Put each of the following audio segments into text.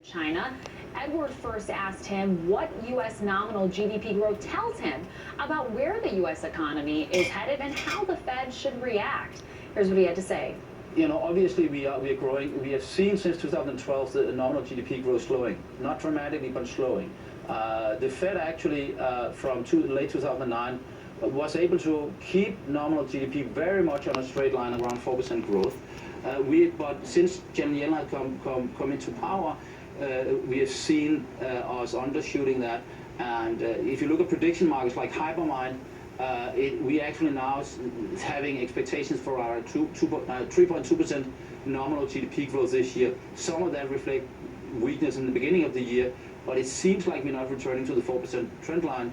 China. Edward first asked him what U.S. nominal GDP growth tells him about where the U.S. economy is headed and how the Fed should react. Here's what he had to say. Obviously we are growing. We have seen since 2012 the nominal GDP growth slowing, not dramatically, but slowing. The Fed actually, from late 2009, was able to keep nominal GDP very much on a straight line, around 4% growth. But since Janet Yellen has come into power, we have seen us undershooting that. And if you look at prediction markets like Hypermine, we actually now having expectations for our 3.2% nominal GDP growth this year. Some of that reflect weakness in the beginning of the year, but it seems like we're not returning to the 4% trend line.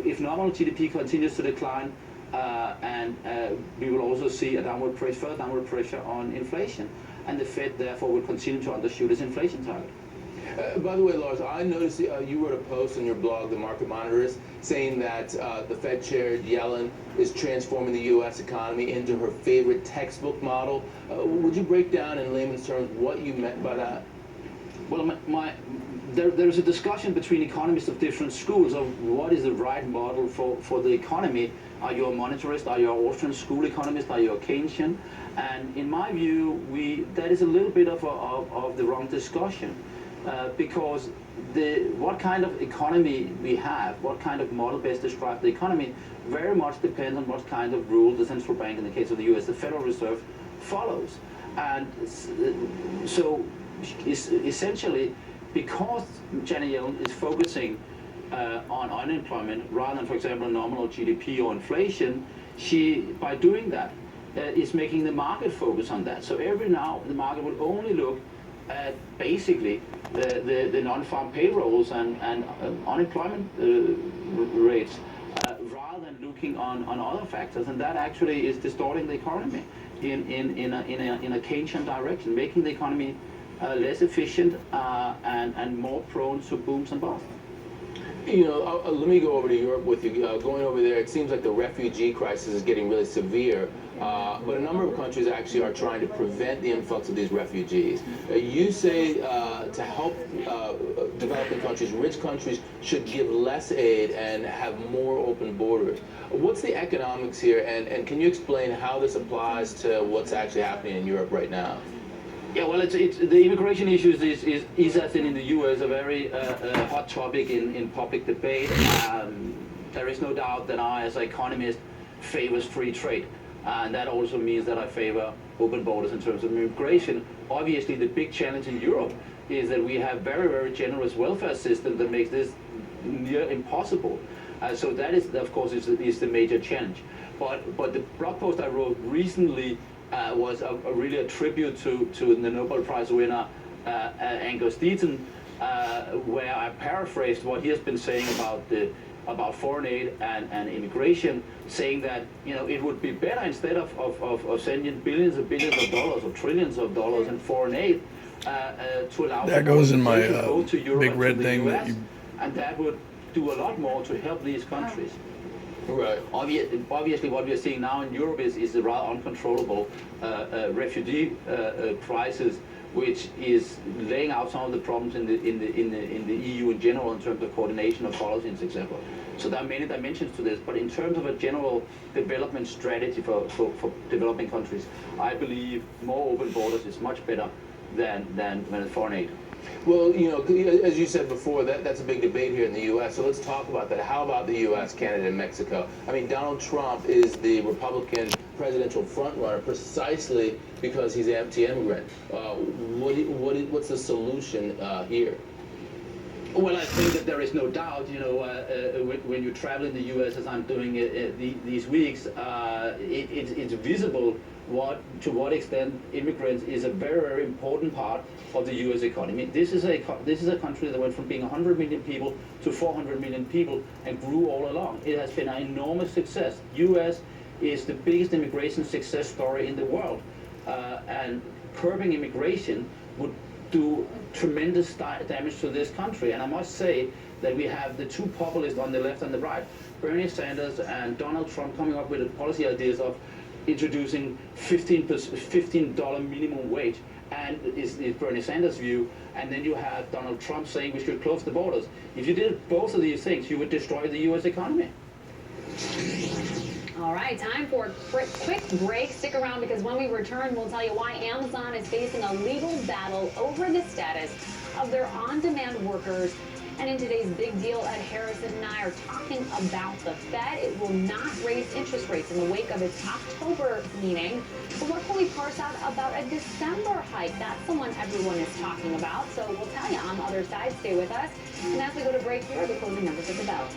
If nominal GDP continues to decline, we will also see a further downward pressure on inflation, and the Fed therefore will continue to undershoot its inflation target. By the way, Lars, I noticed you wrote a post on your blog, The Market Monitorist, saying that the Fed Chair Yellen is transforming the U.S. economy into her favorite textbook model. Would you break down in layman's terms what you meant by that? Well, there's a discussion between economists of different schools of what is the right model for the economy. Are you a monetarist? Are you an Austrian school economist? Are you a Keynesian? And in my view, that is a little bit of the wrong discussion. Because what kind of economy we have, what kind of model best describes the economy, very much depends on what kind of rule the central bank, in the case of the U.S., the Federal Reserve, follows. And so essentially, because Janet Yellen is focusing on unemployment rather than, for example, nominal GDP or inflation, she, by doing that, is making the market focus on that. So every now, the market will only look at basically the non-farm payrolls and unemployment rates, rather than looking on other factors, and that actually is distorting the economy in a Keynesian direction, making the economy less efficient and more prone to booms and busts. Let me go over to Europe with you. Going over there, it seems like the refugee crisis is getting really severe, but a number of countries actually are trying to prevent the influx of these refugees. You say to help developing countries, rich countries should give less aid and have more open borders. What's the economics here, and can you explain how this applies to what's actually happening in Europe right now? Yeah, well, the immigration issues is as in the U.S. a very hot topic in public debate. There is no doubt that I, as an economist, favors free trade, and that also means that I favor open borders in terms of immigration. Obviously, the big challenge in Europe is that we have very, very generous welfare system that makes this near impossible. So that is, of course, is the major challenge. But the blog post I wrote recently was really a tribute to the Nobel Prize winner Angus Deaton, where I paraphrased what he has been saying about foreign aid and immigration, saying that it would be better, instead of sending billions of dollars or trillions of dollars in foreign aid, to allow that goes in my go to Europe big red and to the thing US, that you... and that would do a lot more to help these countries. Right. Obviously, what we are seeing now in Europe is a rather uncontrollable refugee crisis, which is laying out some of the problems in the EU in general in terms of coordination of policies, etc. So there are many dimensions to this, but in terms of a general development strategy for developing countries, I believe more open borders is much better than foreign aid. Well, as you said before, that's a big debate here in the U.S., so let's talk about that. How about the U.S., Canada, and Mexico? I mean, Donald Trump is the Republican presidential frontrunner precisely because he's anti-immigrant. What's the solution here? Well, I think that there is no doubt, when you travel in the U.S., as I'm doing these weeks, it's visible to what extent immigrants is a very, very important part of the U.S. economy. This is a country that went from being 100 million people to 400 million people and grew all along. It has been an enormous success. U.S. is the biggest immigration success story in the world, and curbing immigration would do tremendous damage to this country. And I must say that we have the two populists on the left and the right, Bernie Sanders and Donald Trump, coming up with policy ideas of introducing $15 minimum wage and is Bernie Sanders' view, and then you have Donald Trump saying we should close the borders. If you did both of these things, you would destroy the U.S. economy. All right, time for a quick break. Stick around because when we return, we'll tell you why Amazon is facing a legal battle over the status of their on-demand workers. And in today's big deal, Ed Harrison and I are talking about the Fed. It will not raise interest rates in the wake of its October meeting. But what can we parse out about a December hike? That's the one everyone is talking about. So we'll tell you on the other side. Stay with us. And as we go to break, here are the closing numbers at the bell.